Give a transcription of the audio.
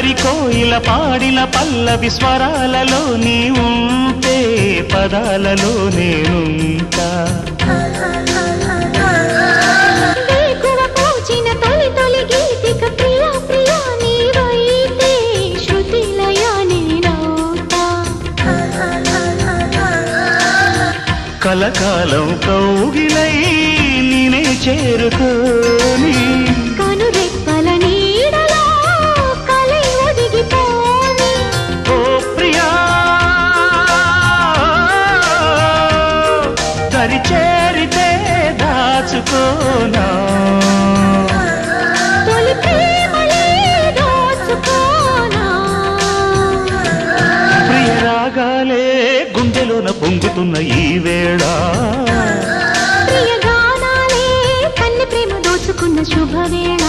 అల్లరి కోయిల పాడిన పల్లవి స్వరాలలో నీ ఉంటే పదాలలో నేనుంటా కలకాలం కౌగిలై నేనే చేరుకోని కనురెప్పల నీడలో కలై ఒదిగిపోని ఓ ప్రియా దరి చేరితే దాచుకోనా తొలి ప్రేమలే దోచుకోనా ప్రియ రాగాలే గుండెలోన పొంగుతున్న ఈ వేళ ప్రియ గానాలే కన్నె ప్రేమ దోచుకున్న శుభవేళ